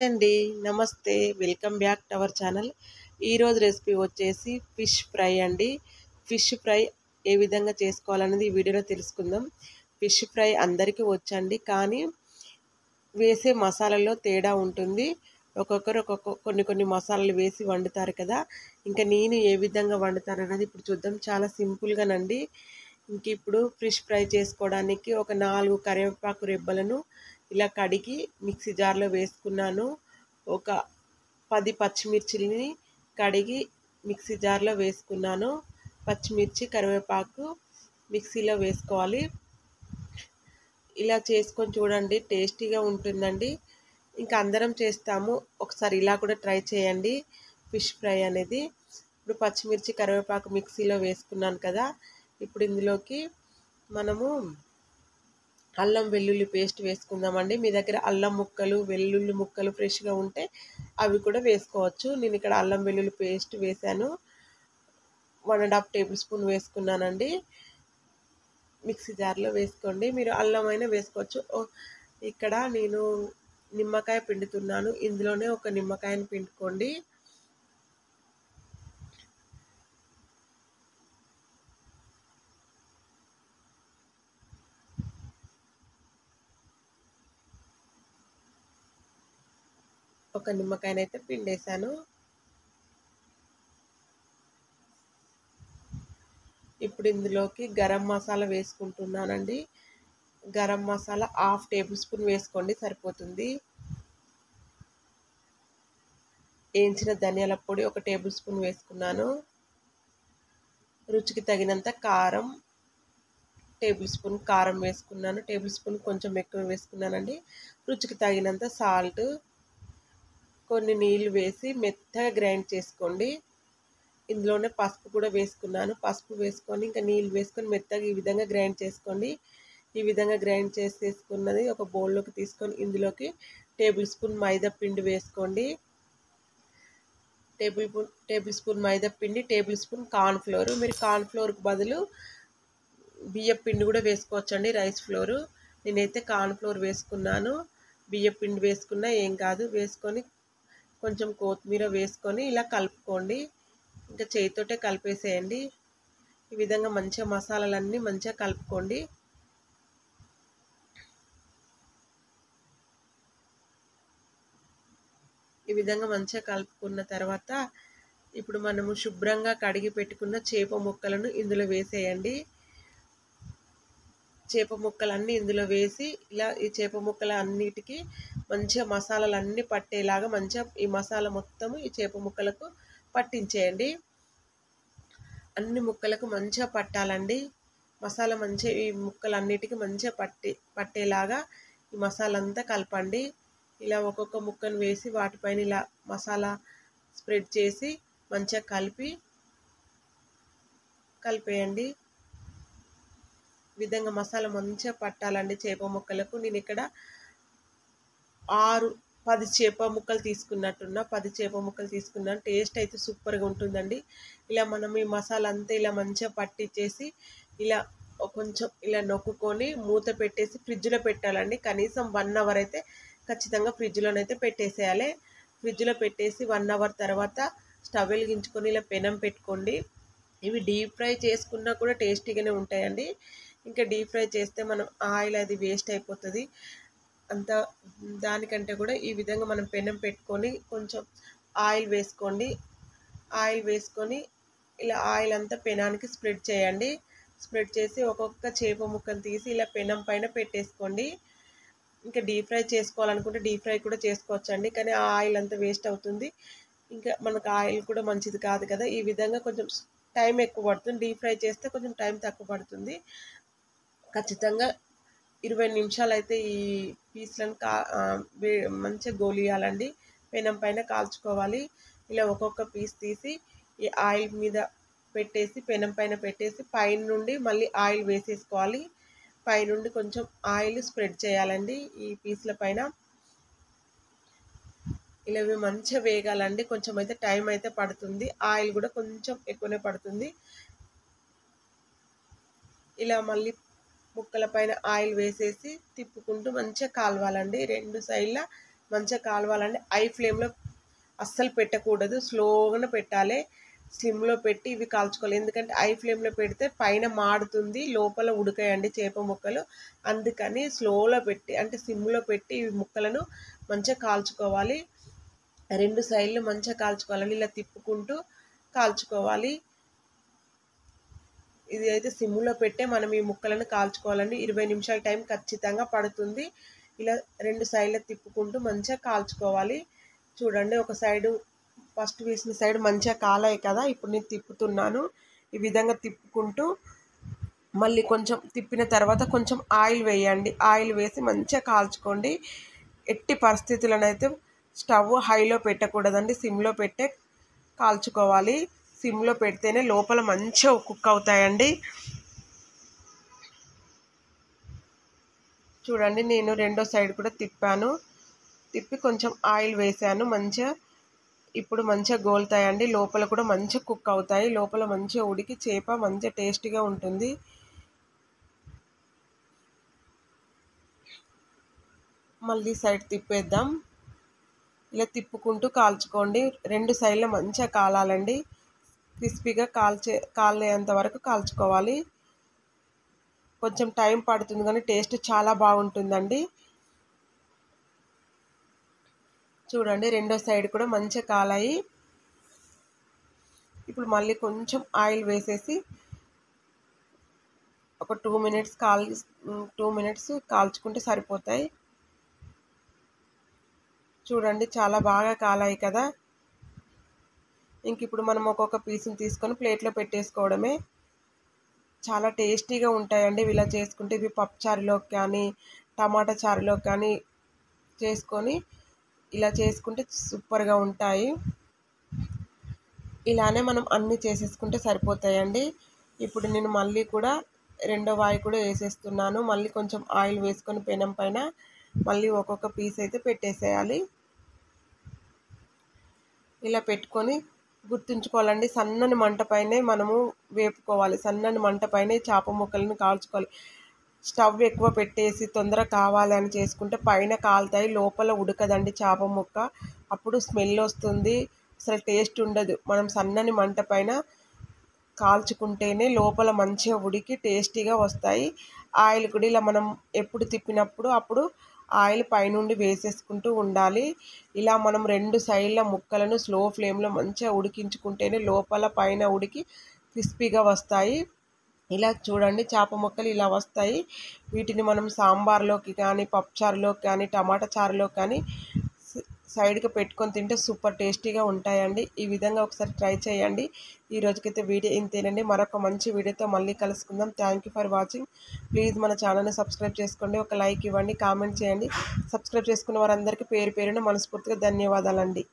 అండి. నమస్తే. Welcome back to our channel. ఈరోజు రెసిపీ వచ్చేసి ఫిష్ ఫ్రై అండి. ఫిష్ ఫ్రై ఏ విధంగా చేసుకోవాలనేది ఈ వీడియోలో తెలుసుకుందాం. ఫిష్ ఫ్రై అందరికీ వచ్చండి. కానీ వేసే మసాలాలో తేడా ఉంటుంది. ఒక్కొక్కరు కొన్ని మసాలాలు వేసి వండుతారు కదా! ఇంకా నేను ఏ విధంగా వండుతానన్నది ఇప్పుడు చూద్దాం. చాలా సింపుల్‌గానండి. ఇప్పుడు ఫిష్ ఫ్రై చేసుకోవడానికి ఒక 4 కరివేపాకు రెబ్బలను ఇలా కడిగి మిక్సీ జార్‌లో వేసుకున్నాను. ఒక 10 పచ్చిమిర్చిని కడిగి మిక్సీ జార్‌లో వేసుకున్నాను. పచ్చిమిర్చి, కరివేపాకు మిక్సీలో వేసుకోవాలి. ఇలా చేసుకొని చూడండి, టేస్టీగా ఉంటుందండి. ఇంకా అందరం చేస్తాము. ఒకసారి ఇలా కూడా ట్రై చేయండి ఫిష్ ఫ్రై అనేది. ఇప్పుడు పచ్చిమిర్చి, కరివేపాకు మిక్సీలో వేసుకున్నాను కదా! ఇప్పుడు ఇందులోకి మనము అల్లం వెల్లుల్లి పేస్ట్ వేసుకుందామండి. మీ దగ్గర అల్లం ముక్కలు, వెల్లుల్లి ముక్కలు ఫ్రెష్‌గా ఉంటే అవి కూడా వేసుకోవచ్చు. నేను ఇక్కడ అల్లం వెల్లుల్లి పేస్ట్ వేశాను. 1 ½ టేబుల్ స్పూన్ వేసుకున్నానండి. మిక్సీ జార్‌లో వేసుకోండి. మీరు అల్లం అయినా వేసుకోవచ్చు. ఇక్కడ నేను నిమ్మకాయ పిండుతున్నాను. ఇందులోనే ఒక నిమ్మకాయని పిండుకోండి. ఒక నిమ్మకాయనైతే పిండేశాను. ఇప్పుడు ఇందులోకి గరం మసాలా వేసుకుంటున్నానండి. గరం మసాలా 1/2 టేబుల్ స్పూన్ వేసుకోండి, సరిపోతుంది. వేయించిన ధనియాల పొడి 1 టేబుల్ స్పూన్ వేసుకున్నాను. రుచికి తగినంత కారం, టేబుల్ స్పూన్ కారం వేసుకున్నాను. టేబుల్ స్పూన్ కొంచెం ఎక్కువ వేసుకున్నానండి. రుచికి తగినంత సాల్ట్, కొన్ని నీళ్ళు వేసి మెత్తగా గ్రైండ్ చేసుకోండి. ఇందులోనే పసుపు కూడా వేసుకున్నాను. పసుపు వేసుకొని ఇంకా నీళ్ళు వేసుకొని మెత్తగా ఈ విధంగా గ్రైండ్ చేసుకోండి. ఈ విధంగా గ్రైండ్ చేసేసుకున్నది ఒక బౌల్లోకి తీసుకొని ఇందులోకి టేబుల్ స్పూన్ మైదా పిండి వేసుకోండి. టేబుల్ స్పూన్ మైదా పిండి, టేబుల్ స్పూన్ కార్న్ ఫ్లోర్. మీరు కార్న్ ఫ్లోర్కి బదులు బియ్యం పిండి కూడా వేసుకోవచ్చండి, రైస్ ఫ్లోరు. నేనైతే కార్న్ ఫ్లోర్ వేసుకున్నాను. బియ్యం పిండి వేసుకున్నా ఏం కాదు. వేసుకొని కొంచెం కొత్తిమీర వేసుకొని ఇలా కలుపుకోండి. ఇంకా చేతితోటే కలిపేసేయండి. ఈ విధంగా మంచిగా మసాలాలన్నీ మంచిగా కలుపుకోండి. ఈ విధంగా మంచిగా కలుపుకున్న తర్వాత ఇప్పుడు మనము శుభ్రంగా కడిగి పెట్టుకున్న చేప ముక్కలను ఇందులో వేసేయండి. చేప ముక్కలన్నీ ఇందులో వేసి ఇలా ఈ చేప ముక్కల అన్నిటికీ మంచిగా మసాలాలన్నీ పట్టేలాగా మంచిగా ఈ మసాలా మొత్తం ఈ చేప ముక్కలకు పట్టించేయండి. అన్ని ముక్కలకు మంచిగా పట్టాలండి మసాలా. మంచిగా ఈ ముక్కలన్నిటికీ మంచిగా పట్టేలాగా ఈ మసాలా అంతా కలపండి. ఇలా ఒక్కొక్క ముక్కను వేసి వాటిపైన ఇలా మసాలా స్ప్రెడ్ చేసి మంచిగా కలిపేయండి. విధంగా మసాలా మంచిగా పట్టాలండి చేప ముక్కలకు. నేను ఇక్కడ 10 చేప ముక్కలు తీసుకున్నట్టున్నా. 10 చేప ముక్కలు తీసుకున్నాను. టేస్ట్ అయితే సూపర్గా ఉంటుందండి. ఇలా మనం ఈ మసాలా అంతా ఇలా మంచిగా పట్టించేసి ఇలా కొంచెం ఇలా నొక్కుకొని మూత పెట్టేసి ఫ్రిడ్జ్లో పెట్టాలండి. కనీసం 1 అవర్ అయితే ఖచ్చితంగా ఫ్రిడ్జ్లోనైతే పెట్టేసేయాలి. ఫ్రిడ్జ్లో పెట్టేసి 1 అవర్ తర్వాత స్టవ్ వెలిగించుకొని ఇలా పెనం పెట్టుకోండి. ఇవి డీప్ ఫ్రై చేసుకున్నా కూడా టేస్టీగానే ఉంటాయండి. ఇంకా డీప్ ఫ్రై చేస్తే మనం ఆయిల్ అది వేస్ట్ అయిపోతుంది. అంత దానికంటే కూడా ఈ విధంగా మనం పెనం పెట్టుకొని కొంచెం ఆయిల్ వేసుకోండి. ఆయిల్ వేసుకొని ఇలా ఆయిల్ అంతా పెనానికి స్ప్రెడ్ చేయండి. స్ప్రెడ్ చేసి ఒక్కొక్క చేప ముక్కను తీసి ఇలా పెనం పైన పెట్టేసుకోండి. ఇంకా డీప్ ఫ్రై చేసుకోవాలనుకుంటే డీప్ ఫ్రై కూడా చేసుకోవచ్చండి. కానీ ఆ ఆయిల్ అంతా వేస్ట్ అవుతుంది. ఇంకా మనకు ఆయిల్ కూడా మంచిది కాదు కదా! ఈ విధంగా కొంచెం టైం ఎక్కువ పడుతుంది. డీప్ ఫ్రై చేస్తే కొంచెం టైం తక్కువ పడుతుంది. ఖచ్చితంగా 20 నిమిషాలైతే ఈ పీస్లను మంచిగా గోలియాలండి. పెనం పైన కాల్చుకోవాలి. ఇలా ఒక్కొక్క పీస్ తీసి ఈ ఆయిల్ మీద పెట్టేసి పెనం పైన పెట్టేసి పైనుండి మళ్ళీ ఆయిల్ వేసేసుకోవాలి. పైనుండి కొంచెం ఆయిల్ స్ప్రెడ్ చేయాలండి ఈ పీస్ల పైన. ఇలా ఇవి మంచిగా వేగాలండి. కొంచెం అయితే టైం అయితే పడుతుంది. ఆయిల్ కూడా కొంచెం ఎక్కువనే పడుతుంది. ఇలా మళ్ళీ ముక్కల పైన ఆయిల్ వేసేసి తిప్పుకుంటూ మంచిగా కాలవాలండి. 2 సైడ్ల మంచిగా కాలవాలంటే ఐ ఫ్లేమ్లో అస్సలు పెట్టకూడదు, స్లోగానే పెట్టాలి. స్లిమ్లో పెట్టి ఇవి కాల్చుకోవాలి. ఎందుకంటే ఐ ఫ్లేమ్లో పెడితే పైన మాడుతుంది, లోపల ఉడకాయండి చేప ముక్కలు. అందుకని స్లోలో పెట్టి అంటే సిమ్లో పెట్టి ఇవి ముక్కలను మంచిగా కాల్చుకోవాలి. రెండు సైడ్లు మంచిగా కాల్చుకోవాలండి. ఇలా తిప్పుకుంటూ కాల్చుకోవాలి. ఇది అయితే సిమ్లో పెట్టే మనం ఈ ముక్కలను కాల్చుకోవాలండి. 20 నిమిషాల టైం ఖచ్చితంగా పడుతుంది. ఇలా రెండు సైడ్లు తిప్పుకుంటూ మంచిగా కాల్చుకోవాలి. చూడండి, ఒక సైడు ఫస్ట్ వేసిన సైడ్ మంచిగా కాలాయి కదా, ఇప్పుడు నేను తిప్పుతున్నాను. ఈ విధంగా తిప్పుకుంటూ మళ్ళీ కొంచెం తిప్పిన తర్వాత కొంచెం ఆయిల్ వేయండి. ఆయిల్ వేసి మంచిగా కాల్చుకోండి. ఎట్టి పరిస్థితులనైతే స్టవ్ హైలో పెట్టకూడదండి, సిమ్లో పెట్టే కాల్చుకోవాలి. సిమ్లో పెడితేనే లోపల మంచిగా కుక్ అవుతాయండి. చూడండి, నేను రెండో సైడ్ కూడా తిప్పాను. తిప్పి కొంచెం ఆయిల్ వేసాను. మంచిగా ఇప్పుడు మంచిగా గోలుతాయండి. లోపల కూడా మంచిగా కుక్ అవుతాయి. లోపల మంచిగా ఉడికి చేప మంచిగా టేస్టీగా ఉంటుంది. మళ్ళీ సైడ్ తిప్పేద్దాం. ఇలా తిప్పుకుంటూ కాల్చుకోండి. రెండు సైడ్ల మంచిగా కాలాలండి. క్రిస్పీగా కాలేంత వరకు కాల్చుకోవాలి. కొంచెం టైం పడుతుంది కానీ టేస్ట్ చాలా బాగుంటుందండి. చూడండి, రెండో సైడ్ కూడా మంచిగా కాలాయి. ఇప్పుడు మళ్ళీ కొంచెం ఆయిల్ వేసేసి ఒక 2 మినిట్స్ కాల్చుకుంటే సరిపోతాయి. చూడండి, చాలా బాగా కాలాయి కదా. ఇంక ఇప్పుడు మనం ఒక్కొక్క పీస్ని తీసుకొని ప్లేట్లో పెట్టేసుకోవడమే. చాలా టేస్టీగా ఉంటాయండి ఇలా చేసుకుంటే. ఇవి పప్పుచారులోకి కానీ టమాటా చారులోకి కానీ చేసుకొని ఇలా చేసుకుంటే సూపర్గా ఉంటాయి. ఇలానే మనం అన్నీ చేసేసుకుంటే సరిపోతాయండి. ఇప్పుడు నేను మళ్ళీ కూడా రెండో వాయి కూడా వేసేస్తున్నాను. మళ్ళీ కొంచెం ఆయిల్ వేసుకొని పెనం పైన మళ్ళీ ఒక్కొక్క పీస్ అయితే పెట్టేసేయాలి. ఇలా పెట్టుకొని గుర్తుంచుకోవాలండి, సన్నని మంట పైనే మనము వేపుకోవాలి. సన్నని మంట పైనే చేప ముక్కలను కాల్చుకోవాలి. స్టవ్ ఎక్కువ పెట్టేసి తొందర కావాలి అని చేసుకుంటే పైన కాలుతాయి, లోపల ఉడకదండి చేప ముక్క. అప్పుడు స్మెల్ వస్తుంది, అసలు టేస్ట్ ఉండదు. మనం సన్నని మంట పైన కాల్చుకుంటేనే లోపల మంచిగా ఉడికి టేస్టీగా వస్తాయి. ఆయిల్ కూడా ఇలా మనం ఎప్పుడు తిప్పినప్పుడు అప్పుడు ఆయిల్ పైనుండి వేసేసుకుంటూ ఉండాలి. ఇలా మనం రెండు సైడ్ల ముక్కలను స్లో ఫ్లేమ్లో మంచిగా ఉడికించుకుంటేనే లోపల పైన ఉడికి క్రిస్పీగా వస్తాయి. ఇలా చూడండి, చేప ముక్కలు ఇలా వస్తాయి. వీటిని మనం సాంబార్లోకి కానీ పప్పుచారులోకి కానీ టమాటా చారులోకి కానీ సైడ్కి పెట్టుకొని తింటే సూపర్ టేస్టీగా ఉంటాయండి. ఈ విధంగా ఒకసారి ట్రై చేయండి. ఈ రోజుకైతే వీడియో ఇంతేనండి. మరొక మంచి వీడియోతో మళ్ళీ కలుసుకుందాం. Thank you for watching. Please మన ఛానల్ని సబ్స్క్రైబ్ చేసుకోండి, ఒక లైక్ ఇవ్వండి, కామెంట్ చేయండి. సబ్స్క్రైబ్ చేసుకున్న వారందరికీ పేరు పేరున మనస్ఫూర్తిగా ధన్యవాదాలండి.